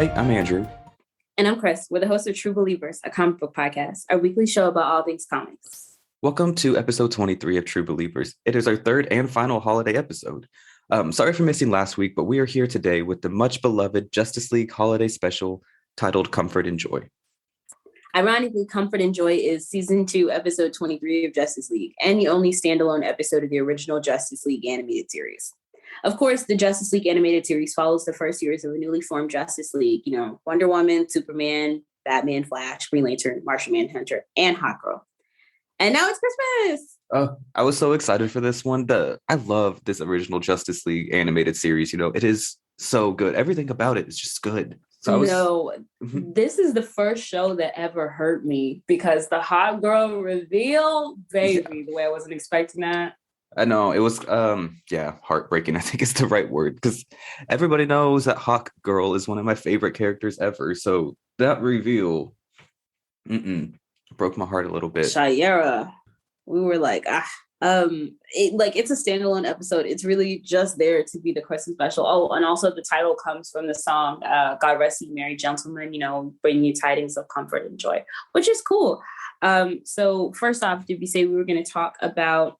Hey, I'm Andrew. And I'm Chris. We're the hosts of True Believers, a comic book podcast, our weekly show about all things comics. Welcome to episode 23 of True Believers. It is our third and final holiday episode. Sorry for missing last week, but we are here today with the much beloved Justice League holiday special titled Comfort and Joy. Ironically, Comfort and Joy is season 2, episode 23 of Justice League, and the only standalone episode of the original Justice League animated series. Of course, the Justice League animated series follows the first years of a newly formed Justice League, Wonder Woman, Superman, Batman, Flash, Green Lantern, Martian Manhunter, and Hawkgirl. And now it's Christmas. Oh, I was so excited for this one. I love this original Justice League animated series. It is so good. Everything about it is just good. So this is the first show that ever hurt me because the Hawkgirl reveal, baby, the way I wasn't expecting that. I know it was, heartbreaking, I think is the right word, because everybody knows that Hawkgirl is one of my favorite characters ever. So that reveal, broke my heart a little bit. Shayera, we were like, it's a standalone episode. It's really just there to be the Christmas special. Oh, and also the title comes from the song, God Rest You Merry Gentlemen, bringing you tidings of comfort and joy, which is cool. So first off, did we say we were going to talk about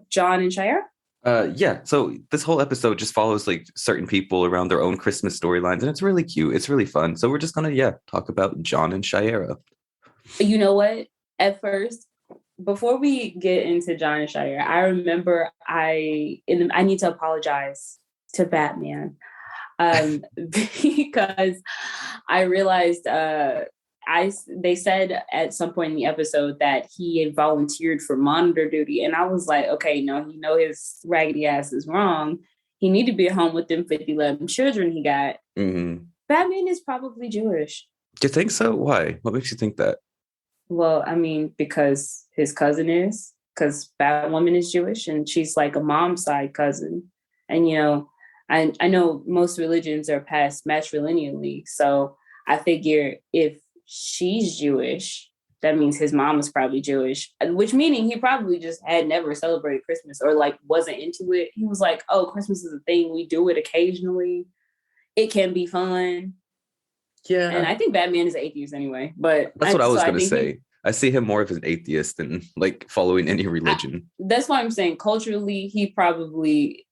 John and Shire? So this whole episode just follows like certain people around their own Christmas storylines, and it's really cute. It's really fun. So we're just gonna talk about John and Shire. You know what? At first, before we get into John and Shire, I remember I need to apologize to Batman because I realized they said at some point in the episode that he had volunteered for monitor duty. And I was like, okay, no, his raggedy ass is wrong. He need to be at home with them 11 children he got. Mm-hmm. Batman is probably Jewish. Do you think so? Why? What makes you think that? Well, I mean, because his cousin is, because Batwoman is Jewish and she's like a mom's side cousin. And, I know most religions are passed matrilineally. So I figure if she's Jewish, that means his mom is probably Jewish, which meaning he probably just had never celebrated Christmas or like wasn't into it. He was like, oh, Christmas is a thing. We do it occasionally. It can be fun. Yeah. And I think Batman is atheist anyway, but that's what I was going to say. I see him more of an atheist than like following any religion. That's why I'm saying culturally, he probably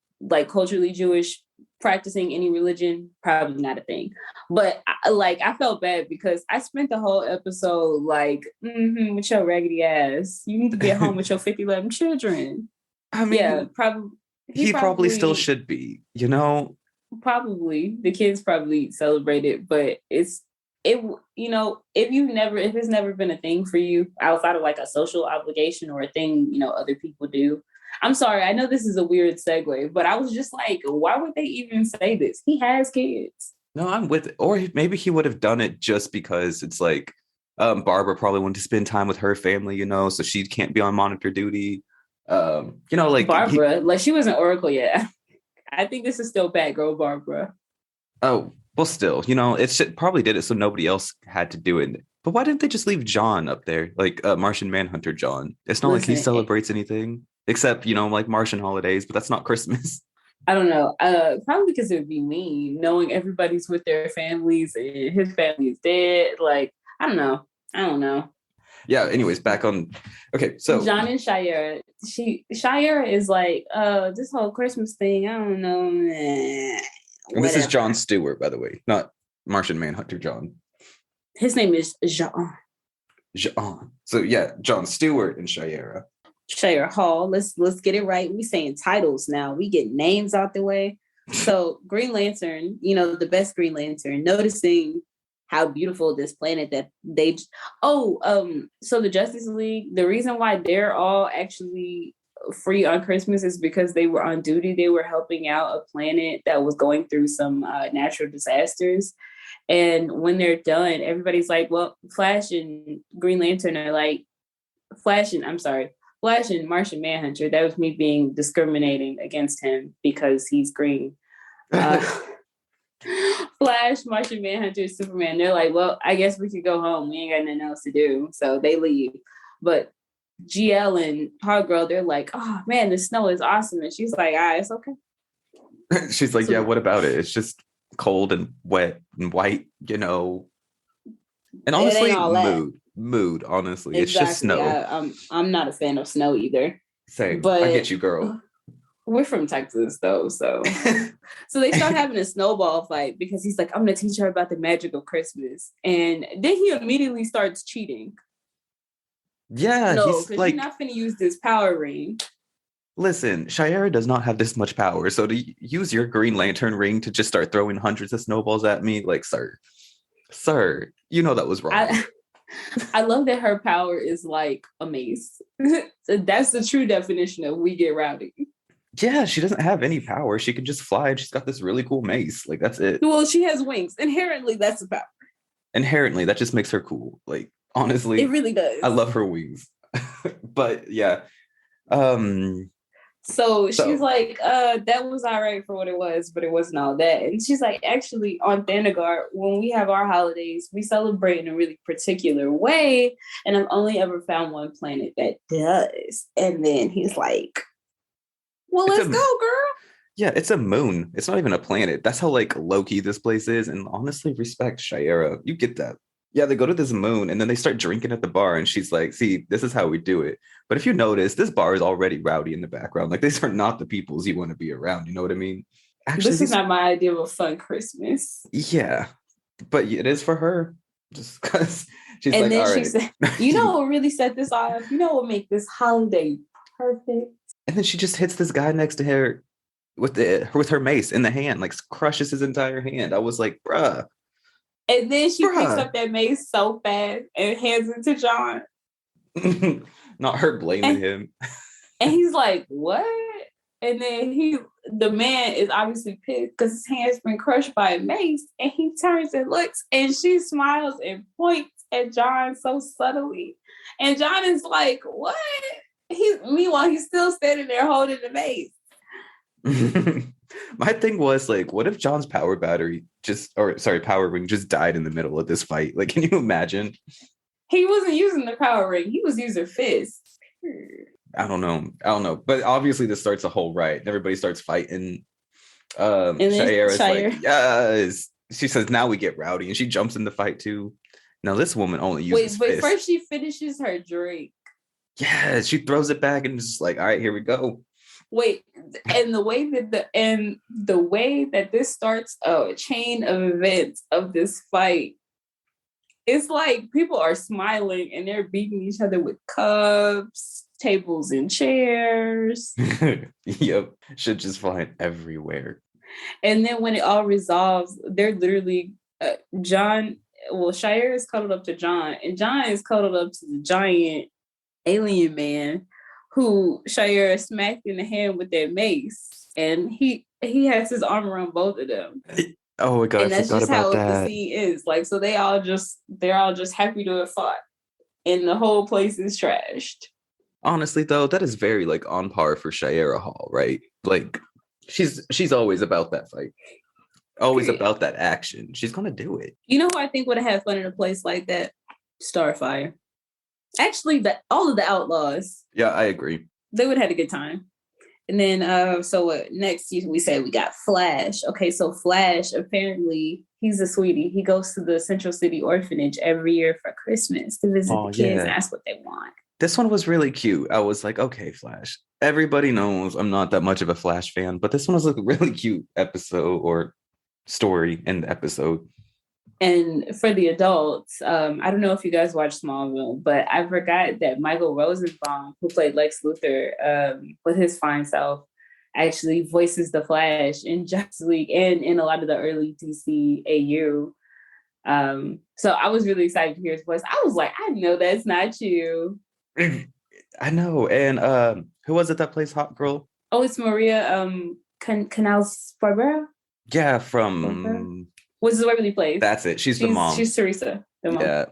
culturally Jewish, practicing any religion, probably not a thing. But I felt bad because I spent the whole episode with your raggedy ass. You need to be at home with your 11 children. I mean, probably he probably still should be, Probably the kids probably celebrate it, but if it's never been a thing for you outside of like a social obligation or a thing, other people do. I'm sorry, I know this is a weird segue, but I was just like, why would they even say this? He has kids. No, I'm with it. Or maybe he would have done it just because it's like Barbara probably wanted to spend time with her family, so she can't be on monitor duty. Barbara, she wasn't Oracle yet. I think this is still Batgirl Barbara. Oh, well, still, it probably did it so nobody else had to do it. But why didn't they just leave John up there, like Martian Manhunter John? It's not like he celebrates anything except, like Martian holidays, but that's not Christmas. I don't know. Probably because it would be mean knowing everybody's with their families and his family is dead. I don't know. Yeah. Anyways, back on. Okay, so John and Shire. Shire is like, this whole Christmas thing. I don't know. And this is John Stewart, by the way, not Martian Manhunter John. His name is Jean. Jean. So yeah, John Stewart and Shire. Shire Hall. Let's get it right. We saying titles now. We get names out the way. So Green Lantern, the best Green Lantern, noticing how beautiful this planet that they. So the Justice League. The reason why they're all actually free on Christmas is because they were on duty. They were helping out a planet that was going through some natural disasters. And when they're done, everybody's like, well, Flash and Green Lantern are like, Flash and Martian Manhunter. That was me being discriminating against him because he's green. Flash, Martian Manhunter, Superman. They're like, well, I guess we could go home. We ain't got nothing else to do. So they leave. But GL and Hawkgirl, they're like, oh man, the snow is awesome. And she's like, it's okay. She's like, yeah, what about it? It's just cold and wet and white, you know. And It ain't honestly, all that. mood. Honestly, it's just Exactly. snow. I'm not a fan of snow either. Same. I But get you, girl. we're from Texas though, so they start having a snowball fight because he's like, I'm gonna teach her about the magic of Christmas. And then he immediately starts cheating. Yeah, No, he's because like, you're not gonna use this power ring. listen, Shayera does not have this much power. So to use your Green Lantern ring to just start throwing hundreds of snowballs at me, like, sir, you know that was wrong. I love that her power is like a mace. So that's the true definition of we get rowdy. Yeah, she doesn't have any power. She can just fly and she's got this really cool mace. Like, that's it. Well, she has wings. Inherently, that's the power. Inherently, that just makes her cool. Like, honestly, it really does. I love her wings. But yeah. So she's like, that was all right for what it was, but it wasn't all that. And she's like, actually, on Thanagar, when we have our holidays, we celebrate in a really particular way. And I've only ever found one planet that does. And then he's like, well, let's go, girl. Yeah, it's a moon. It's not even a planet. That's how like low-key this place is. And honestly, respect Shayera. You get that. Yeah, they go to this moon and then they start drinking at the bar. And she's like, see, this is how we do it. But if you notice, this bar is already rowdy in the background. Like, these are not the peoples you want to be around. You know what I mean? Actually, this is not my idea of a fun Christmas. Yeah, but it is for her. Just because she's and like, then all she right. said, you know what really set this off? You know what make this holiday perfect? And then she just hits this guy next to her with her mace in the hand, like crushes his entire hand. I was like, bruh. And then she picks up that mace so fast and hands it to John. Not her blaming him. And he's like, what? And then the man is obviously pissed because his hand's been crushed by a mace. And he turns and looks and she smiles and points at John so subtly. And John is like, what? Meanwhile, he's still standing there holding the mace. My thing was like, what if John's power ring just died in the middle of this fight? Like, can you imagine? He wasn't using the power ring. He was using fists. I don't know. But obviously this starts a whole riot. Everybody starts fighting. Shayera's like, yes. She says, now we get rowdy. And she jumps in the fight too. Now this woman only uses fists. First she finishes her drink. Yeah, she throws it back and is just like, all right, here we go. Wait, and the way that this starts a chain of events of this fight, it's like people are smiling and they're beating each other with cups, tables, and chairs. Yep, shit just flying everywhere. And then when it all resolves, they're literally Shire is cuddled up to John, and John is cuddled up to the giant alien man who Shire smacked in the hand with that mace, and he has his arm around both of them. Oh my god, and that's just how the scene is. Like, so they're all just happy to have fought, and the whole place is trashed. Honestly, though, that is very like on par for Shayera Hall, right? Like, she's always about that fight, always about that action. She's gonna do it. You know who I think would have had fun in a place like that? Starfire. Actually, all of the Outlaws. Yeah, I agree. They would have had a good time. And then, so next we said we got Flash. Okay, so Flash, apparently, he's a sweetie. He goes to the Central City Orphanage every year for Christmas to visit the kids and ask what they want. This one was really cute. I was like, okay, Flash. Everybody knows I'm not that much of a Flash fan, but this one was a really cute episode or story in the episode. And for the adults, I don't know if you guys watched Smallville, but I forgot that Michael Rosenbaum, who played Lex Luthor with his fine self, actually voices the Flash in Justice League and in a lot of the early DC AU. So I was really excited to hear his voice. I was like, I know that's not you. I know. And who was it that plays Hot Girl? Oh, it's Maria Canals Barbera. Yeah, from... What's the Waverly plays? That's it. She's the mom. She's Teresa, the mom. Yeah,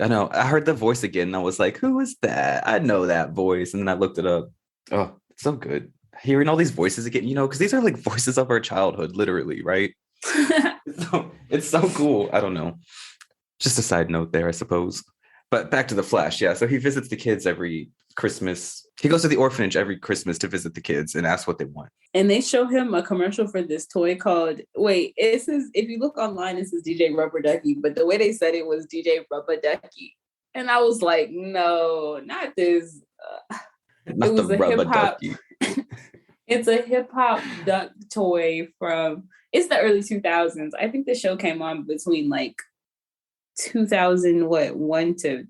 I know. I heard the voice again and I was like, who is that? I know that voice. And then I looked it up. Oh, it's so good. Hearing all these voices again, you know, because these are like voices of our childhood, literally, right? It's so cool. I don't know. Just a side note there, I suppose. But back to the Flash, yeah. So he visits the kids every Christmas. He goes to the orphanage every Christmas to visit the kids and ask what they want. And they show him a commercial for this toy called, it says, if you look online, it says DJ Rubber Ducky, but the way they said it was DJ Rubber Ducky. And I was like, no, not this. Not the Rubber Ducky. It's a hip hop duck toy it's the early 2000s. I think the show came on between like 2001 to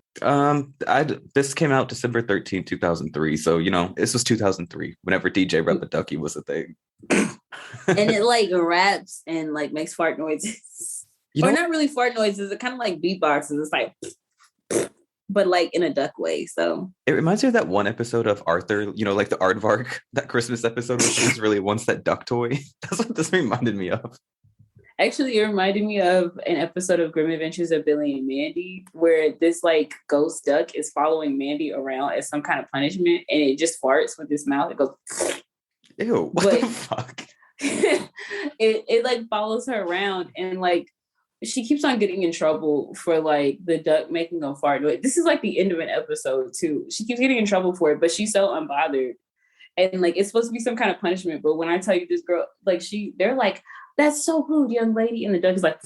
this came out December 13th, 2003. So, this was 2003 whenever DJ Rubber Ducky was a thing. And it like raps and like makes fart noises. Not really fart noises, it kind of like beatboxes. It's like but like in a duck way. So it reminds me of that one episode of Arthur, like the Aardvark, that Christmas episode where she just really wants that duck toy. That's what this reminded me of. Actually, it reminded me of an episode of Grim Adventures of Billy and Mandy, where this like ghost duck is following Mandy around as some kind of punishment, and it just farts with its mouth. It goes, ew, what the fuck? it like follows her around, and like she keeps on getting in trouble for like the duck making a fart. This is like the end of an episode too. She keeps getting in trouble for it, but she's so unbothered. And like, it's supposed to be some kind of punishment. But when I tell you this girl, like they're like, that's so rude, young lady. And the duck is like,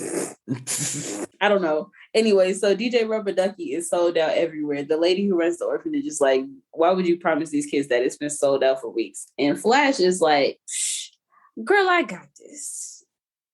I don't know. Anyway, so DJ Rubber Ducky is sold out everywhere. The lady who runs the orphanage is like, why would you promise these kids that it's been sold out for weeks? And Flash is like, girl, I got this.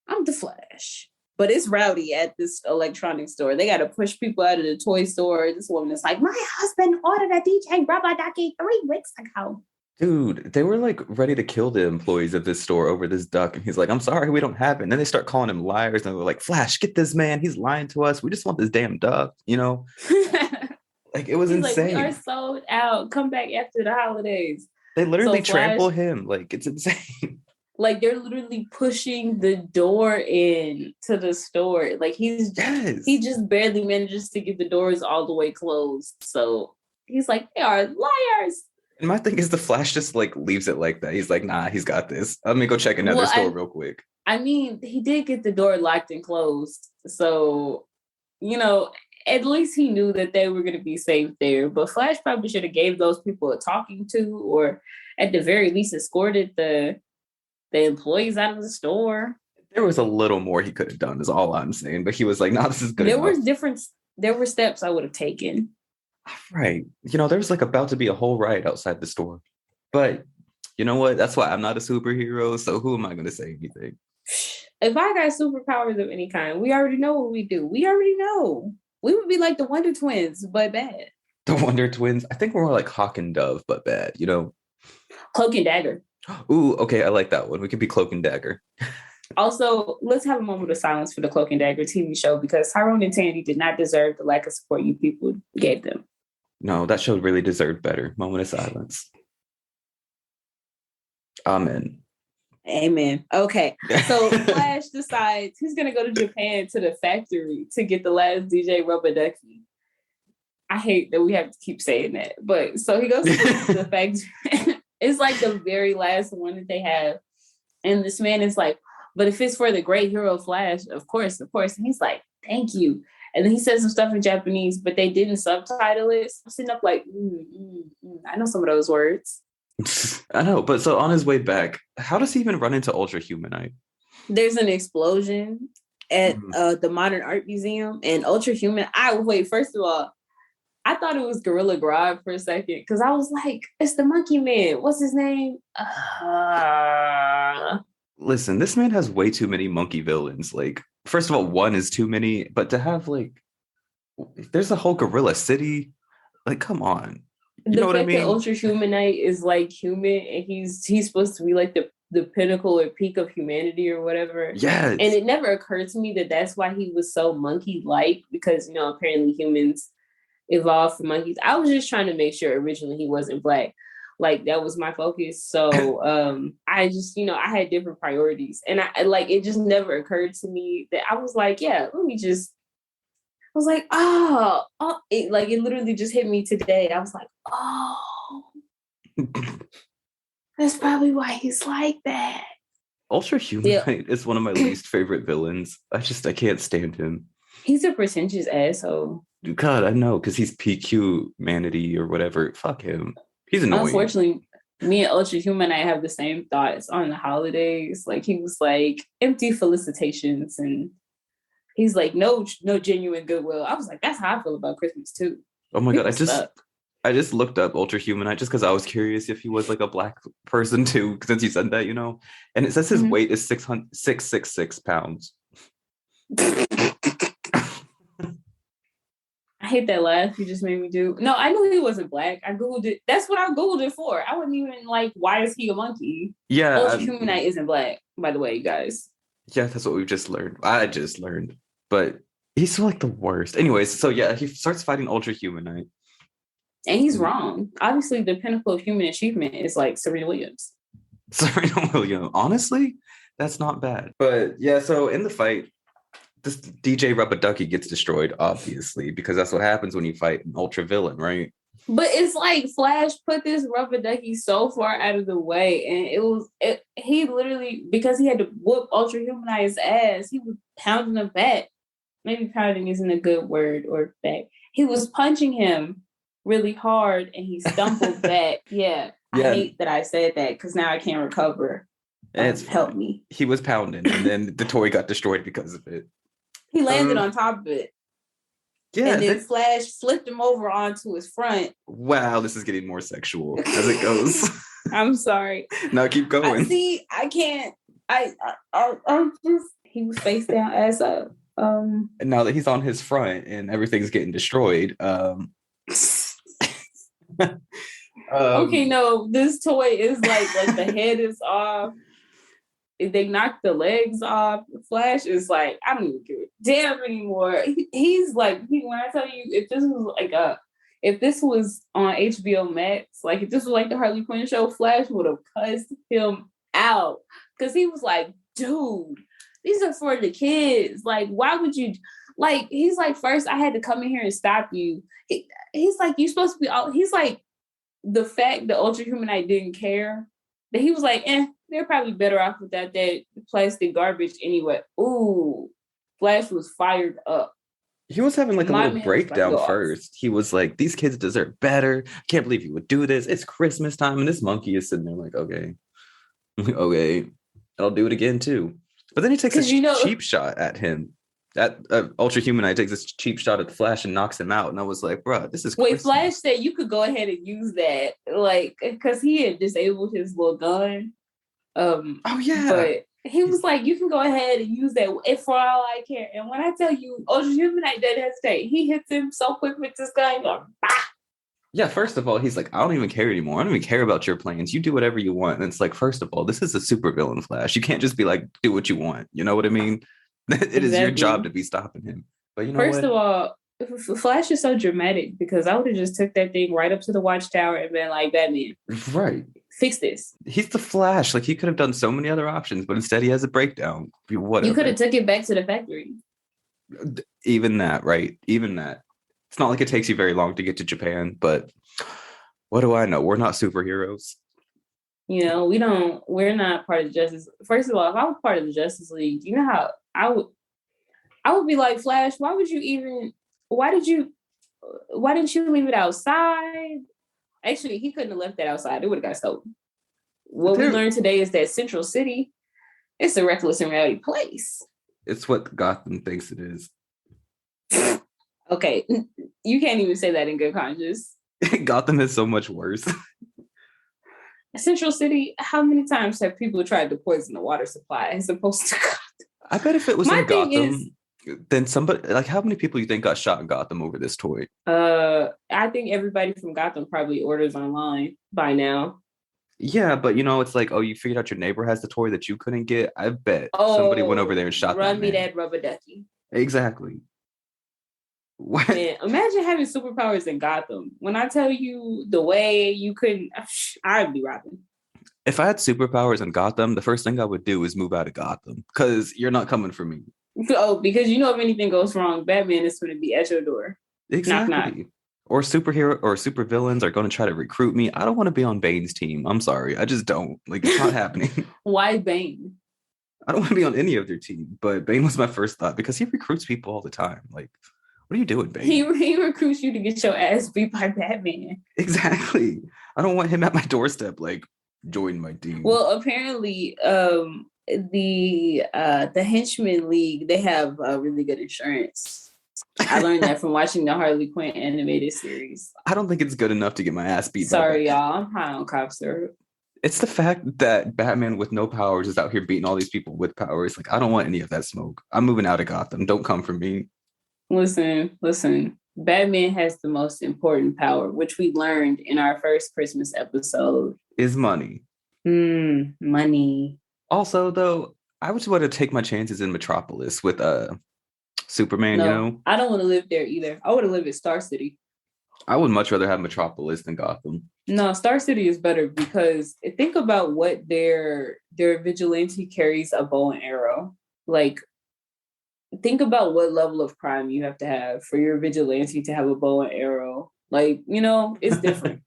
I'm the Flash. But it's rowdy at this electronics store. They got to push people out of the toy store. This woman is like, my husband ordered a DJ Rubber Ducky 3 weeks ago. Dude, they were like ready to kill the employees of this store over this duck. And he's like, I'm sorry, we don't have it. And then they start calling him liars. And they're like, Flash, get this man. He's lying to us. We just want this damn duck, Like, it was insane. Like, we are sold out. Come back after the holidays. They literally trample him. Like, it's insane. Like, they're literally pushing the door in to the store. Like, he just barely manages to get the doors all the way closed. So he's like, they are liars. And my thing is the Flash just like leaves it like that. He's like, nah, he's got this. Let me go check another store real quick. I mean, he did get the door locked and closed. So, at least he knew that they were going to be safe there. But Flash probably should have gave those people a talking to, or at the very least escorted the employees out of the store. There was a little more he could have done is all I'm saying. But he was like, nah, this is good enough. There were steps I would have taken. Right. There was like about to be a whole riot outside the store. But you know what? That's why I'm not a superhero. So who am I going to say anything? If I got superpowers of any kind, we already know what we do. We already know. We would be like the Wonder Twins, but bad. The Wonder Twins? I think we're more like Hawk and Dove, but bad, Cloak and Dagger. Ooh, okay. I like that one. We could be Cloak and Dagger. Also, let's have a moment of silence for the Cloak and Dagger TV show, because Tyrone and Tandy did not deserve the lack of support you people gave them. No, that show really deserved better. Moment of silence. Amen. Amen. Okay. So Flash decides he's going to go to Japan to the factory to get the last DJ Rubber Ducky. I hate that we have to keep saying that. But so he goes to the factory. It's like the very last one that they have. And this man is like, but if it's for the great hero Flash, of course. And he's like, thank you. And then he says some stuff in Japanese, but they didn't subtitle it. So I'm sitting up like, I know some of those words. I know, but so on his way back, how does he even run into Ultra Humanite? There's an explosion at the Modern Art Museum, and Ultra Human. First of all, I thought it was Gorilla Grodd for a second, because I was like, it's the Monkey Man. What's his name? Listen, this man has way too many monkey villains. Like, first of all, one is too many, but to have like, there's a whole gorilla city. Like, come on. You know what I mean? Ultra Humanite is like human, and he's supposed to be like the pinnacle or peak of humanity or whatever. Yes. And it never occurred to me that that's why he was so monkey-like, because apparently humans evolved from monkeys. I was just trying to make sure originally he wasn't black. Like, that was my focus. So I just, I had different priorities. And it just never occurred to me that I was like, yeah, I was like, it literally just hit me today. I was like, that's probably why he's like that. Ultra Humanite is one of my least favorite villains. I can't stand him. He's a pretentious asshole. God, I know, because he's PQ manatee or whatever. Fuck him. He's annoying. Unfortunately, me and Ultra Human, I have the same thoughts on the holidays. Like he was like empty felicitations, and he's like no genuine goodwill. I was like, that's how I feel about Christmas too. Oh my God, People suck. I just looked up Ultra Humanite just because I was curious if he was like a black person too, since you said that, And it says his weight is 666 pounds. I hate that laugh you just made me do. No, I knew he wasn't black. I Googled it. That's what I Googled it for. I wasn't even like, why is he a monkey? Yeah. Ultra Humanite isn't black, by the way, you guys. Yeah, that's what we've just learned. I just learned. But he's like the worst. Anyways, so yeah, he starts fighting Ultra Humanite. And he's wrong. Obviously, the pinnacle of human achievement is like Serena Williams. Serena Williams. Honestly, that's not bad. But yeah, so in the fight, this DJ Rubber-Ducky gets destroyed, obviously, because that's what happens when you fight an ultra villain, right? But it's like Flash put this Rubber-Ducky so far out of the way, and he literally, because he had to whoop Ultra Humanite's ass, he was pounding him back. Maybe pounding isn't a good word, or back. He was punching him really hard, and he stumbled back. Yeah, I hate that I said that because now I can't recover. Help me. He was pounding, and then the toy got destroyed because of it. He landed on top of it. Yeah. And then Flash flipped him over onto his front. Wow, this is getting more sexual as it goes. I'm sorry. No, keep going. I can't. I just, he was face down, ass up. And now that he's on his front and everything's getting destroyed. Okay, no, this toy is like the head is off. If they knock the legs off, Flash is like, I don't even give a damn anymore. He's like, when I tell you, if this was on HBO Max, like if this was like the Harley Quinn show, Flash would have cussed him out. Because he was like, dude, these are for the kids. Like, why would you, like, he's like, first I had to come in here and stop you. He's like, you supposed to be all, he's like, the fact that Ultra Humanite didn't care, that he was like, they're probably better off without that plastic garbage anyway. Ooh, Flash was fired up. He was having like a little breakdown first. He was like, these kids deserve better. Can't believe you would do this. It's Christmas time. And this monkey is sitting there like, okay, I'll do it again too. But then he takes a cheap shot at him. That Ultra Humanite takes this cheap shot at the Flash and knocks him out. And I was like, bro, this is Christmas. Wait, Flash said you could go ahead and use that. Like, because he had disabled his little gun. Oh yeah. But he was like, you can go ahead and use that for all I care. And when I tell you, Ultra Humanite didn't hesitate. He hits him so quick with this gun. Going, bah! Yeah, first of all, he's like, I don't even care anymore. I don't even care about your plans. You do whatever you want. And it's like, first of all, this is a super villain Flash. You can't just be like, do what you want. You know what I mean? It is your job to be stopping him. But you know First of all, Flash is so dramatic because I would have just took that thing right up to the watchtower and been like, Batman. Right. Fix this. He's the Flash. Like, he could have done so many other options, but instead he has a breakdown. Whatever. You could have took it back to the factory. Even that, right? Even that. It's not like it takes you very long to get to Japan, but what do I know? We're not superheroes. You know, we're not part of the Justice. First of all, if I was part of the Justice League, you know how I would be like, Flash, why didn't you leave it outside? Actually, he couldn't have left that outside. It would have got stolen. What we learned today is that Central City, it's a reckless and rowdy place. It's what Gotham thinks it is. Okay, you can't even say that in good conscience. Gotham is so much worse. Central City, how many times have people tried to poison the water supply as opposed to Gotham? I bet if it was in Gotham, then somebody, like, how many people you think got shot in Gotham over this toy? I think everybody from Gotham probably orders online by now. Yeah, but it's like, oh, you figured out your neighbor has the toy that you couldn't get. I bet somebody went over there and shot Run me that Rubber-Ducky. Exactly. What? Man, imagine having superpowers in Gotham. When I tell you the way you couldn't, I'd be Robin. If I had superpowers in Gotham, the first thing I would do is move out of Gotham because you're not coming for me. Oh, because if anything goes wrong, Batman is going to be at your door. Exactly. Knock, knock. Or superhero or supervillains are going to try to recruit me. I don't want to be on Bane's team. I'm sorry. I just don't. Like, it's not happening. Why Bane? I don't want to be on any of their team, but Bane was my first thought because he recruits people all the time. Like, What are you doing, babe? He recruits you to get your ass beat by Batman. Exactly. I don't want him at my doorstep, like, join my team. Well, apparently, the Henchman League, they have really good insurance. I learned that from watching the Harley Quinn animated series. I don't think it's good enough to get my ass beat. Sorry, y'all. I'm high on cough syrup. It's the fact that Batman with no powers is out here beating all these people with powers. Like, I don't want any of that smoke. I'm moving out of Gotham. Don't come for me. Listen. Batman has the most important power, which we learned in our first Christmas episode. Is money. Money. Also, though, I just want to take my chances in Metropolis with Superman, No, you know? I don't want to live there either. I want to live in Star City. I would much rather have Metropolis than Gotham. No, Star City is better because think about what their vigilante carries a bow and arrow. Like, think about what level of crime you have to have for your vigilante to have a bow and arrow. Like, you know, it's different.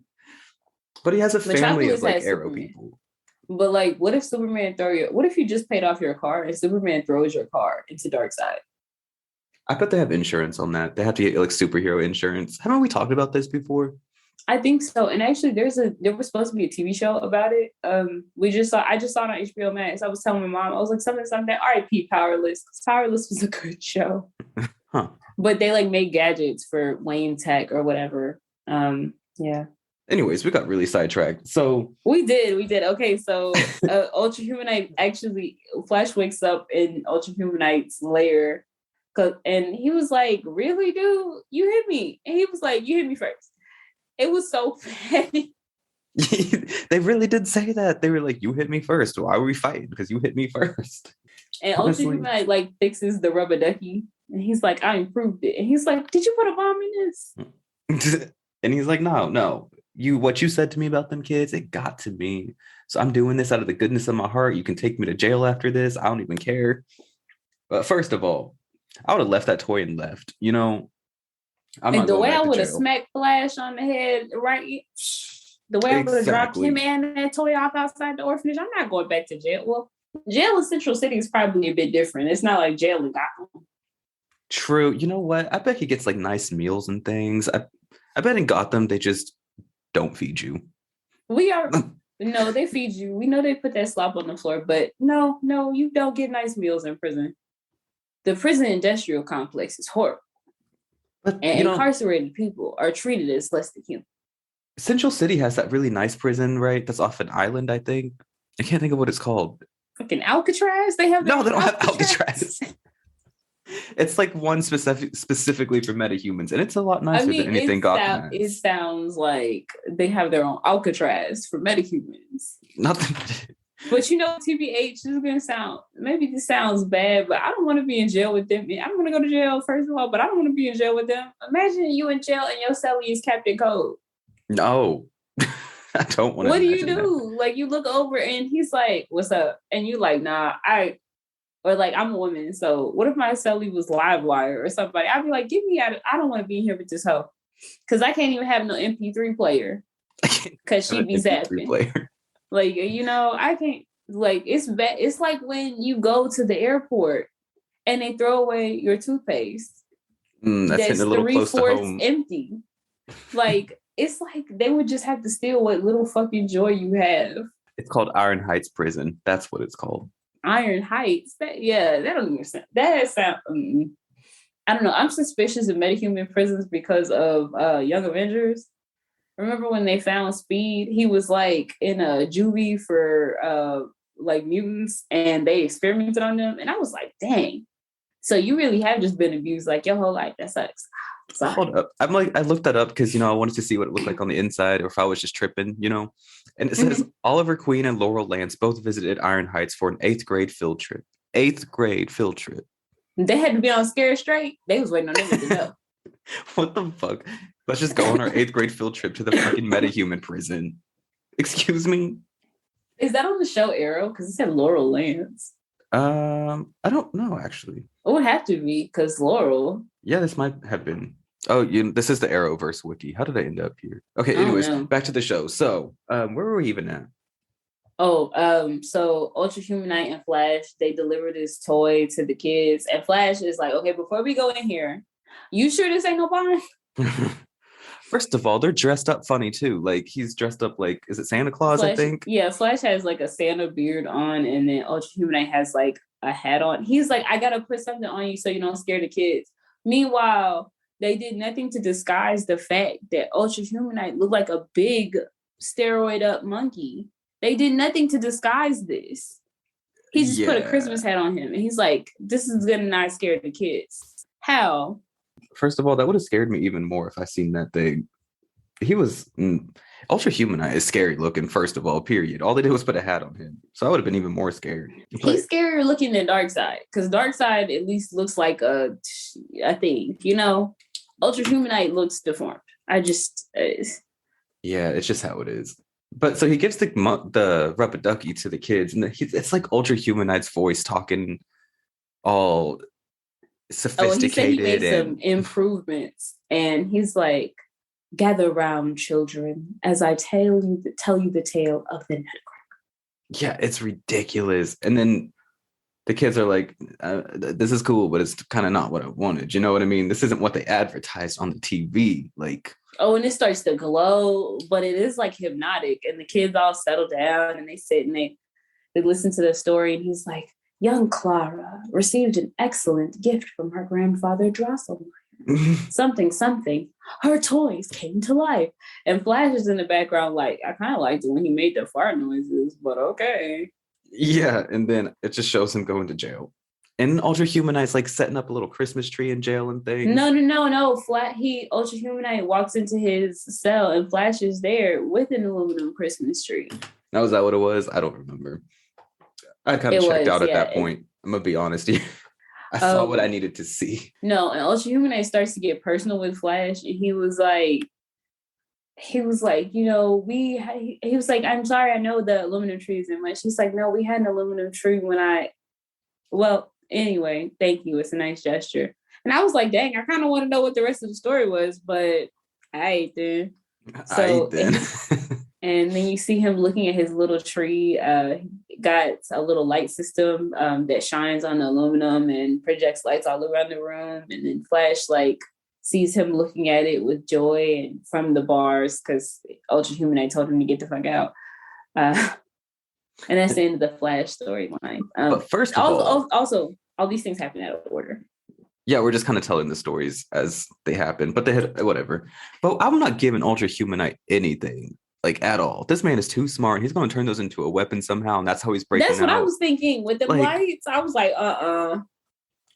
But he has a family Metropolis of like has arrow Superman. people. But like, what if Superman what if you just paid off your car and Superman throws your car into Darkseid? I bet they have insurance on that. They have to get like superhero insurance. Haven't we talked about this before? I think so. And actually there was supposed to be a TV show about it. I just saw it on HBO Max. I was telling my mom, I was like, something, RIP Powerless. Powerless was a good show. Huh. But they like made gadgets for Wayne Tech or whatever. Yeah. Anyways, we got really sidetracked. So we did. Okay, so Ultra Humanite, actually Flash wakes up in Ultra Humanite's lair. And he was like, really, dude? You hit me. And he was like, you hit me first. It was so funny. They really did say that. They were like, you hit me first. Why were we fighting? Because you hit me first. And Ultra Humanite like fixes the rubber ducky. And he's like, I improved it. And he's like, did you put a bomb in this? And he's like, no. What you said to me about them kids, it got to me. So I'm doing this out of the goodness of my heart. You can take me to jail after this. I don't even care. But first of all, I would have left that toy and left. You know, and the way I would have smacked Flash on the head, right? The way I would have dropped him and that toy off outside the orphanage, I'm not going back to jail. Well, jail in Central City is probably a bit different. It's not like jail in Gotham. True. You know what? I bet he gets like nice meals and things. I bet in Gotham they just don't feed you. No, they feed you. We know they put that slop on the floor, but no, you don't get nice meals in prison. The prison industrial complex is horrible. But, and incarcerated people are treated as less than human. Central City has that really nice prison, right? That's off an island, I think. I can't think of what it's called. Fucking Alcatraz? They don't have Alcatraz. It's like one specifically for metahumans, and it's a lot nicer than anything Gotham has. It sounds like they have their own Alcatraz for metahumans. Nothing. But TBH, maybe this sounds bad, but I don't want to be in jail with them. I don't want to go to jail, first of all, but I don't want to be in jail with them. Imagine you in jail and your cellie is Captain Cold. No, I don't want to. What do you do? That. Like, you look over and he's like, what's up? And you like, nah, or like, I'm a woman. So what if my cellie was Livewire or somebody? I'd be like, get me out. I don't want to be here with this hoe. Because I can't even have no MP3 player. Because she'd be zapping. Like, I can't, like, it's bad. It's like when you go to the airport and they throw away your toothpaste. That's a little close to home. Empty. Like, it's like they would just have to steal what little fucking joy you have. It's called Iron Heights Prison. That's what it's called. Iron Heights? That don't even sound, I don't know. I'm suspicious of metahuman prisons because of Young Avengers. Remember when they found Speed? He was like in a juvie for like mutants, and they experimented on them. And I was like, dang. So you really have just been abused like your whole life. That sucks. Sorry. Hold up. I looked that up because, I wanted to see what it looked like on the inside or if I was just tripping, And it says Oliver Queen and Laurel Lance both visited Iron Heights for an 8th grade field trip. 8th grade field trip. They had to be on Scared Straight. They was waiting on them to go. What the fuck? Let's just go on our 8th grade field trip to the fucking metahuman prison. Excuse me? Is that on the show Arrow? Because it said Laurel Lance. I don't know, actually. It would have to be because Laurel. Yeah, this might have been. Oh, this is the Arrowverse wiki. How did I end up here? Okay, anyways, back to the show. So, where were we even at? So Ultra Humanite and Flash, they deliver this toy to the kids. And Flash is like, okay, before we go in here, You sure this ain't no Bond? First of all, they're dressed up funny too. Like he's dressed up like, is it Santa Claus? I Flash, think. yeah, Flash has like a Santa beard on, and then Ultra Humanite has like a hat on. He's like, I gotta put something on you so you don't scare the kids. Meanwhile, they did nothing to disguise the fact that Ultra Humanite looked like a big steroid up monkey. They did nothing to disguise this. He just put a Christmas hat on him, and he's like, "This is gonna not scare the kids." How? First of all, that would have scared me even more if I seen that thing. He was Ultra Humanite is scary looking. First of all, period. All they did was put a hat on him, so I would have been even more scared. He's scarier looking than Darkseid, because Darkseid at least looks like a thing, you know. Ultra Humanite looks deformed. Yeah, it's just how it is. But so he gives the rubber ducky to the kids, and it's like Ultra Humanite's voice talking all sophisticated. He said he made some improvements, and he's like, "Gather round, children, as I tell you the tale of the Nutcracker." Yeah, it's ridiculous. And then the kids are like, "This is cool, but it's kind of not what I wanted." You know what I mean? This isn't what they advertised on the TV. Like, oh, and it starts to glow, but it is like hypnotic. And the kids all settle down and they sit and they listen to the story. And he's like, "Young Clara received an excellent gift from her grandfather Drosselmeyer. something. Her toys came to life." And Flash is in the background like, I kind of liked it when he made the fart noises, but okay. Yeah, and then it just shows him going to jail. And Ultra Humanite's like setting up a little Christmas tree in jail and things. No. Ultra Humanite walks into his cell and Flash is there with an aluminum Christmas tree. Now, is that what it was? I don't remember. I kind of checked out at that point. I'm gonna be honest here. I saw what I needed to see. No, and Ultra Humanite starts to get personal with Flash, and he was like, you know, he was like, "I'm sorry, I know the aluminum tree isn't much." He's like, "No, we had an aluminum tree well, anyway, thank you. It's a nice gesture." And I was like, dang, I kind of want to know what the rest of the story was, but I ate then. And then you see him looking at his little tree. Got a little light system that shines on the aluminum and projects lights all around the room. And then Flash sees him looking at it with joy and from the bars because Ultra Humanite told him to get the fuck out. And that's the end of the Flash storyline. But first of also, all these things happen out of order. Yeah, we're just kind of telling the stories as they happen, but they had whatever. But I'm not giving Ultra Humanite anything, like at all. This man is too smart. He's going to turn those into a weapon somehow, and that's how he's breaking. That's what I was thinking with the lights. I was like,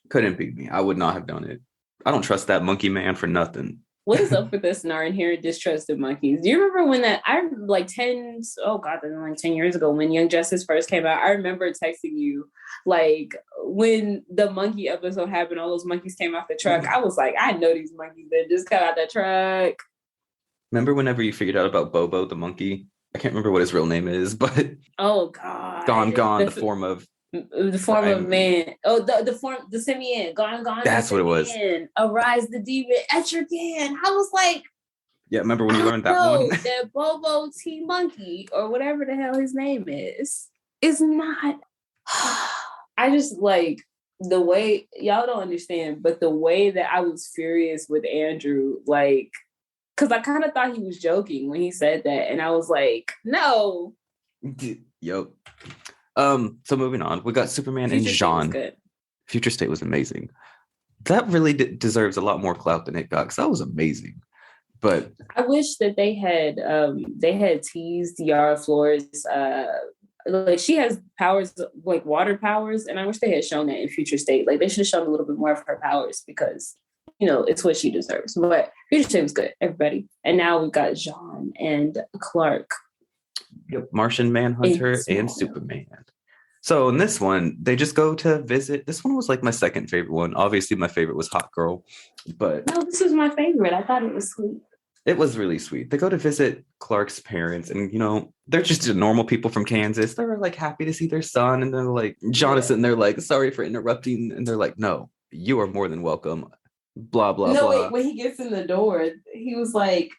couldn't be me. I would not have done it. I don't trust that monkey man for nothing. What is up with this and our inherent distrust of monkeys? Do you remember when like 10 years ago when Young Justice first came out? I remember texting you like when the monkey episode happened, all those monkeys came off the truck. I was like, I know these monkeys that just cut out that truck. Remember whenever you figured out about Bobo the monkey? I can't remember what his real name is, but oh god, gone, the form of man. Oh, the simian, gone. That's what it was. Arise the demon Etrigan. I was like, yeah, remember when you learned that one? That Bobo T Monkey or whatever the hell his name is not. I just like the way y'all don't understand, but the way that I was furious with Andrew, like, because I kind of thought he was joking when he said that, and I was like, no. Yo. So moving on, we got Superman and Jean. Future State was amazing. That really deserves a lot more clout than it got, because that was amazing. But I wish that they had teased Yara Flores. Like she has powers like water powers, and I wish they had shown that in Future State. Like they should have shown a little bit more of her powers because you know it's what she deserves. But Future State was good, everybody. And now we've got Jean and Clark. Yep, Martian Manhunter and Superman. So in this one, they just go to visit. This one was like my second favorite one. Obviously, my favorite was Hot Girl, but no, this was my favorite. I thought it was sweet. It was really sweet. They go to visit Clark's parents, and you know they're just normal people from Kansas. They're like happy to see their son, and they're like Jonathan. They're like, "Sorry for interrupting," and they're like, "No, you are more than welcome." Blah blah blah. Wait, when he gets in the door, he was like,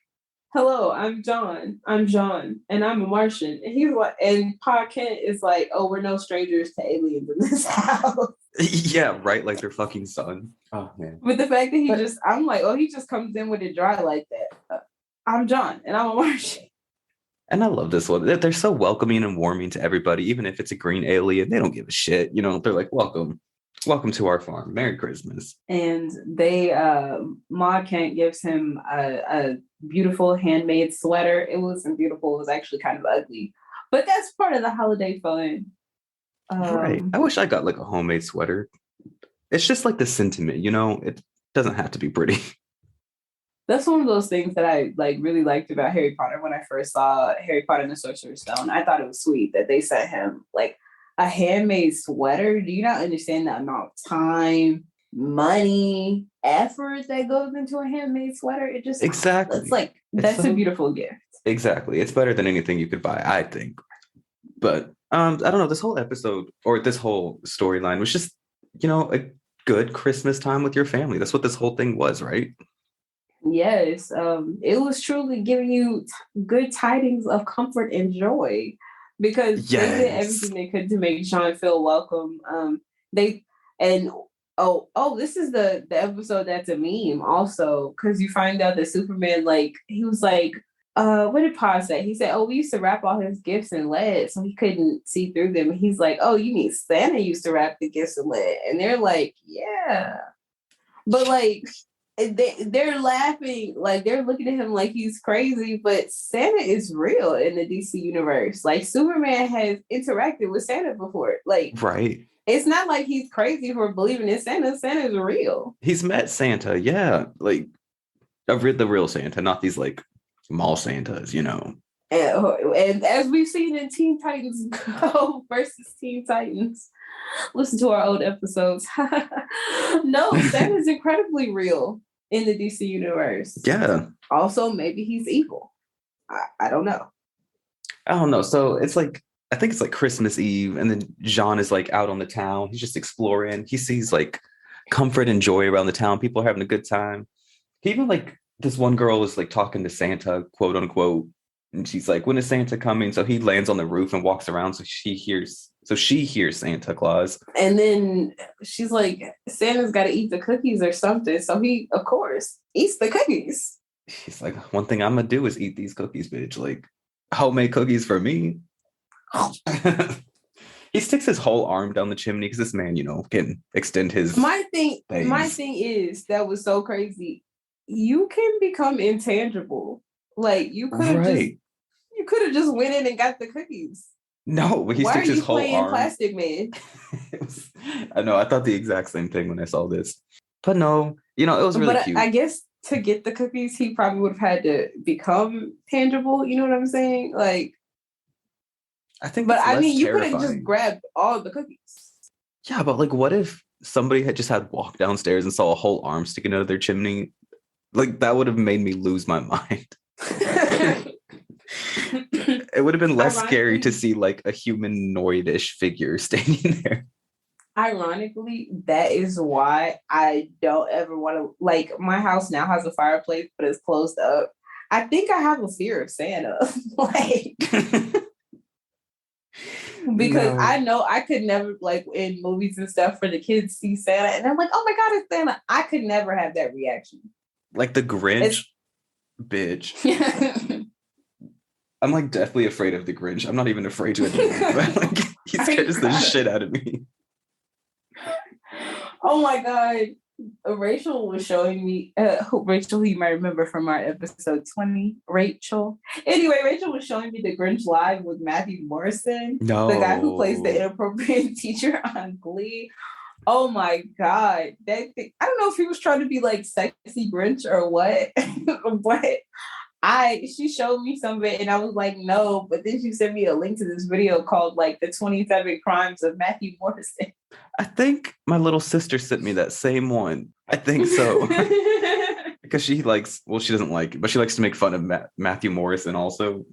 "Hello, I'm John, and I'm a Martian." And he's like, and Pa Kent is like, "Oh, we're no strangers to aliens in this house." Yeah, right. Like their fucking son. Oh man. But the fact that I'm like, oh, he just comes in with it dry like that. I'm John, and I'm a Martian. And I love this one. They're so welcoming and warming to everybody, even if it's a green alien. They don't give a shit. You know, they're like, welcome. Welcome to our farm. Merry Christmas. And Ma Kent gives him a beautiful handmade sweater. It wasn't beautiful. It was actually kind of ugly. But that's part of the holiday fun. Right. I wish I got like a homemade sweater. It's just like the sentiment, you know, it doesn't have to be pretty. That's one of those things that I like really liked about Harry Potter when I first saw Harry Potter and the Sorcerer's Stone. I thought it was sweet that they sent him like a handmade sweater. Do you not understand the amount of time, money, effort that goes into a handmade sweater? It just exactly. It's like that's a beautiful gift. Exactly. It's better than anything you could buy, I think. But I don't know, this whole episode or this whole storyline was just, you know, a good Christmas time with your family. That's what this whole thing was, right? Yes, it was truly giving you good tidings of comfort and joy because they did everything they could to make Sean feel welcome. This is the episode that's a meme also because you find out that Superman he was like, what did Pa say? He said, "Oh, we used to wrap all his gifts in lead so he couldn't see through them." And he's like, "Oh, you mean Santa used to wrap the gifts in lead?" And they're like, "Yeah," but like. They're laughing, like they're looking at him like he's crazy, but Santa is real in the DC universe. Like Superman has interacted with Santa before. Like, right. It's not like he's crazy for believing in Santa. Santa's real. He's met Santa, yeah. Like the real Santa, not these like mall Santas, you know. And as we've seen in Teen Titans Go versus Teen Titans, listen to our old episodes. No, Santa's incredibly real in the DC universe. Yeah. Also, maybe he's evil. I don't know. I don't know. So it's like, I think it's like Christmas Eve, and then Jean is like out on the town. He's just exploring. He sees like comfort and joy around the town. People are having a good time. He even like this one girl is like talking to Santa, quote unquote. And she's like, when is Santa coming? So he lands on the roof and walks around. So she hears Santa Claus. And then she's like, Santa's got to eat the cookies or something. So he, of course, eats the cookies. He's like, one thing I'm going to do is eat these cookies, bitch. Like, homemade cookies for me. He sticks his whole arm down the chimney because this man, you know, can extend his. My thing is that was so crazy. You can become intangible. Like you could have just went in and got the cookies. No, but he sticks his whole arm. Plastic Man? I know. I thought the exact same thing when I saw this, but no, you know, it was really cute. I guess to get the cookies, he probably would have had to become tangible. You know what I'm saying? Like, I think, but I mean, you could have just grabbed all the cookies. Yeah, but like, what if somebody had just had walked downstairs and saw a whole arm sticking out of their chimney? Like, that would have made me lose my mind. It would have been less scary to see like a humanoid-ish figure standing there. Ironically, that is why I don't ever want to, like, my house now has a fireplace, but it's closed up. I think I have a fear of Santa. Like, because I know I could never, like, in movies and stuff for the kids see Santa, and I'm like, oh my God, it's Santa. I could never have that reaction. Like the Grinch, bitch. I'm like deathly afraid of the Grinch. I'm not even afraid to admit it, but like he scares the shit out of me. Oh my God. Rachel was showing me, Rachel, you might remember from our episode 20, Rachel. Anyway, Rachel was showing me the Grinch Live with Matthew Morrison, the guy who plays the inappropriate teacher on Glee. Oh my God. I don't know if he was trying to be like sexy Grinch or what, but she showed me some of it and I was like, no, but then she sent me a link to this video called like the 27 Crimes of Matthew Morrison. I think my little sister sent me that same one. I think so. Because she doesn't like it, but she likes to make fun of Matthew Morrison also.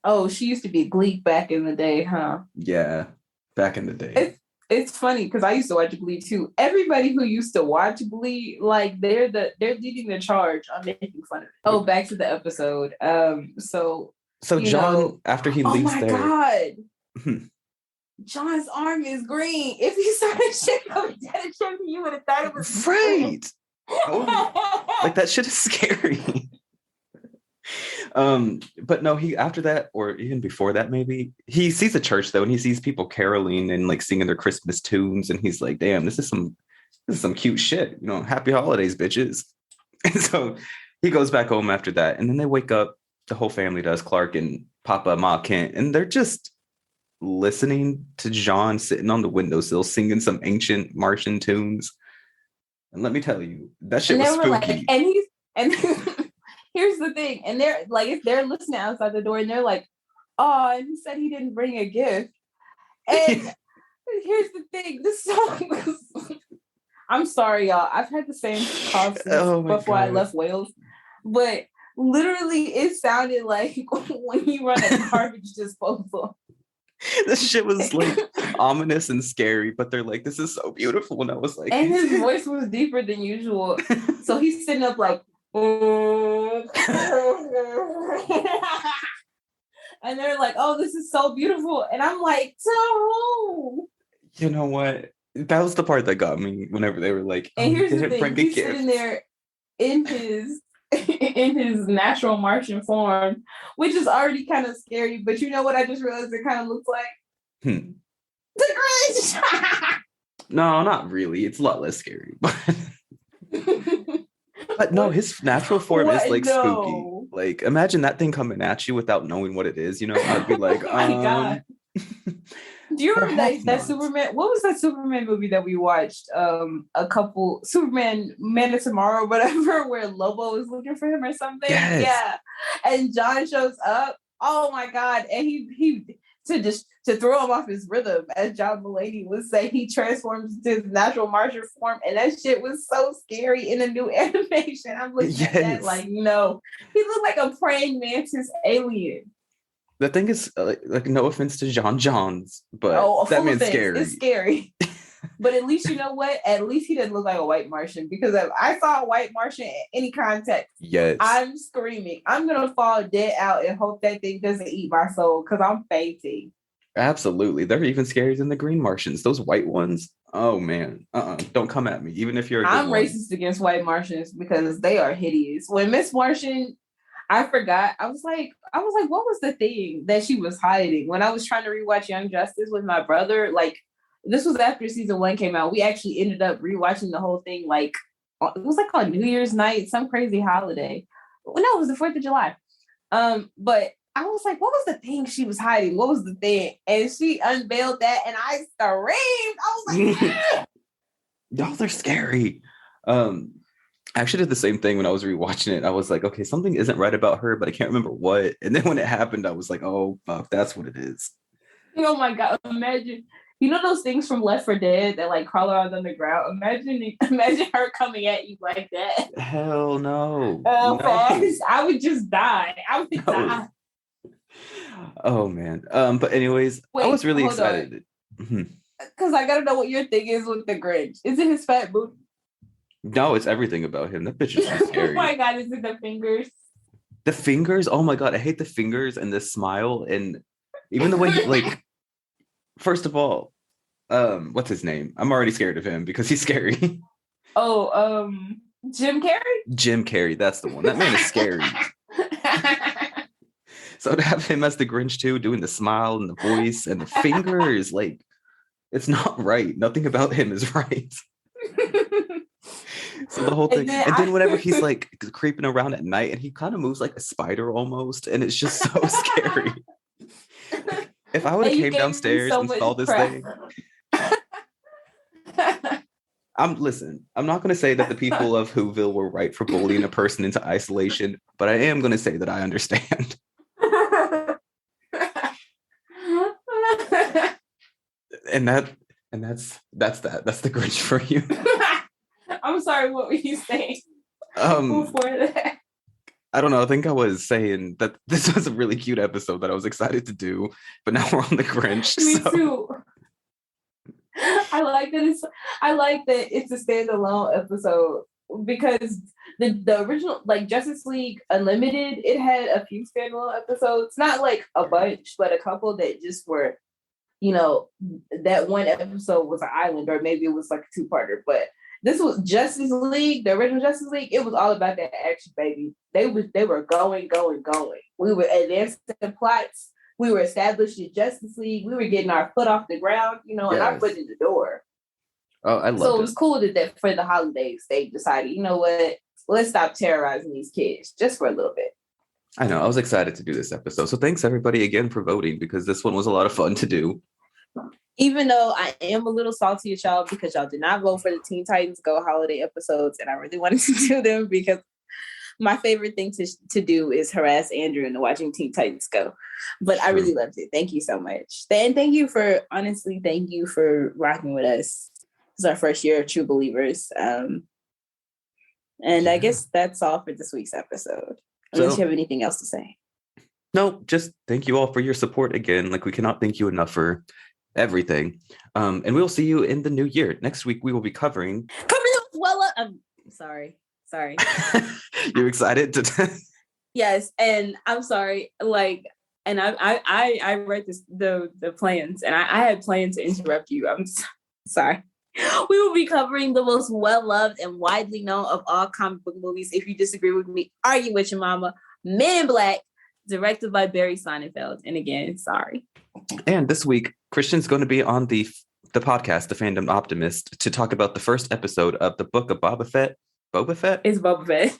Oh, she used to be Glee back in the day, huh? Yeah, back in the day. It's funny because I used to watch Glee too. Everybody who used to watch Glee, like they're leading the charge on making fun of it. Oh, back to the episode. So John, after he leaves there. Oh my God. John's arm is green. If you saw the shit coming down the chimney, you would have thought it was right. Oh, like that shit is scary. But no, he after that, or even before that, maybe he sees a church though, and he sees people caroling and like singing their Christmas tunes, and he's like, "Damn, this is some cute shit." Happy holidays, bitches. And so he goes back home after that, and then they wake up. The whole family does, Clark and Papa, Ma, Kent, and they're just listening to John sitting on the windowsill singing some ancient Martian tunes. And let me tell you, that shit was spooky. Like, and here's the thing, and they're like, if they're listening outside the door, and they're like, "Oh, and he said he didn't bring a gift." And here's the thing, this song was, I'm sorry, y'all. I've had the same cough before I left Wales, but literally, it sounded like when you run a garbage disposal. This shit was like ominous and scary, but they're like, "This is so beautiful," and I was like, and his voice was deeper than usual, so he's sitting up like, and they're like, "Oh, this is so beautiful," and I'm like, "To who?" You know what? That was the part that got me. Whenever they were like, "And here's the thing: he's sitting there in his natural Martian form, which is already kind of scary. But you know what? I just realized it kind of looks like the Grinch." No, not really. It's a lot less scary, but but no, his natural form is like spooky. Like, imagine that thing coming at you without knowing what it is. I'd be like, "Oh my God." Do you remember that Superman? What was that Superman movie that we watched? Superman Man of Tomorrow, or whatever, where Lobo is looking for him or something. Yes. Yeah, and John shows up. Oh my God! And he to throw him off his rhythm, as John Mulaney would say, he transforms into his natural Martian form, and that shit was so scary in the new animation. I'm looking at that like, he looked like a praying mantis alien. The thing is, like, no offense to John Johns, but that man's scary. It's scary. But at least, you know what? At least he didn't look like a white Martian, because if I saw a white Martian in any context, yes, I'm screaming. I'm going to fall dead out and hope that thing doesn't eat my soul, because I'm fainting. Absolutely. They're even scarier than the green Martians. Those white ones. Oh, man. Don't come at me, even if you're a good I'm racist against white Martians because they are hideous. When Miss Martian... I forgot. I was like, what was the thing that she was hiding? When I was trying to rewatch Young Justice with my brother, like, this was after season 1 came out. We actually ended up rewatching the whole thing. Like, it was like on New Year's night, some crazy holiday. No, it was the 4th of July. But I was like, what was the thing she was hiding? What was the thing? And she unveiled that, and I screamed. I was like, y'all, they're scary. I actually did the same thing when I was rewatching it. I was like, okay, something isn't right about her, but I can't remember what. And then when it happened, I was like, oh, fuck, that's what it is. Oh my God. Imagine, those things from Left 4 Dead that like crawl around on the ground? Imagine her coming at you like that. Hell no. Fast. I would just die. I would die. Oh, man. But anyways, I was really excited. Because I got to know what your thing is with the Grinch. Is it his fat booty? No, it's everything about him. That bitch is so scary. Oh my God, is it the fingers? The fingers? Oh my God, I hate the fingers and the smile, and even the way he, like, first of all, what's his name? I'm already scared of him because he's scary. Oh, Jim Carrey? Jim Carrey, that's the one. That man is scary. So to have him as the Grinch too, doing the smile and the voice and the fingers, like, it's not right. Nothing about him is right. So the whole thing, and then whenever he's like creeping around at night, and he kind of moves like a spider almost, and it's just so scary. If I would have came downstairs and saw this thing, I'm not going to say that the people of Whoville were right for bullying a person into isolation, but I am going to say that I understand. and that's the Grinch for you. I'm sorry, what were you saying before that? I don't know. I think I was saying that this was a really cute episode that I was excited to do, but now we're on the Grinch. Me too. I like that it's a standalone episode, because the original, like, Justice League Unlimited, it had a few standalone episodes, not like a bunch, but a couple that just were you know, that one episode was an island, or maybe it was like a two-parter, but this was Justice League, the original Justice League. It was all about that action, baby. They were going. We were advancing plots. We were established in Justice League. We were getting our foot off the ground, you know, and our foot in the door. Oh, I love it. So it was cool that for the holidays, they decided, you know what, let's stop terrorizing these kids just for a little bit. I know. I was excited to do this episode. So thanks everybody again for voting, because this one was a lot of fun to do. Even though I am a little salty at y'all because y'all did not vote for the Teen Titans Go holiday episodes, and I really wanted to do them because my favorite thing to do is harass Andrew into watching Teen Titans Go. But I really loved it. Thank you so much. And thank you for rocking with us. This is our first year of True Believers. And I guess that's all for this week's episode. Unless you have anything else to say. No, just thank you all for your support again. Like, we cannot thank you enough for everything. And we'll see you in the new year. Next week, we will be covering... Sorry. You're excited to... Yes, and I'm sorry. Like, and I read the plans, and I had planned to interrupt you. I'm sorry. We will be covering the most well-loved and widely known of all comic book movies. If you disagree with me, argue with your mama. Men in Black, directed by Barry Sonnenfeld. And again, sorry. And this week, Christian's going to be on the podcast, The Fandom Optimist, to talk about the first episode of the book of Boba Fett. Boba Fett? It's Boba Fett.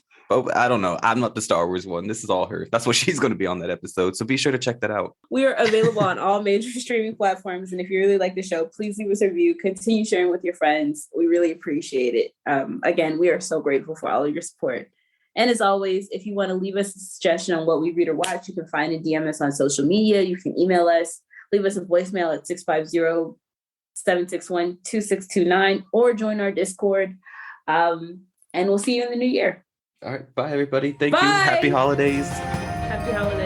I don't know. I'm not the Star Wars one. This is all her. That's what she's going to be on that episode. So be sure to check that out. We are available on all major streaming platforms. And if you really like the show, please leave us a review. Continue sharing with your friends. We really appreciate it. Again, we are so grateful for all of your support. And as always, if you want to leave us a suggestion on what we read or watch, you can find and DM us on social media. You can email us, leave us a voicemail at 650-761-2629, or join our Discord. And we'll see you in the new year. All right. Bye, everybody. Thank you. Happy holidays. Happy holidays.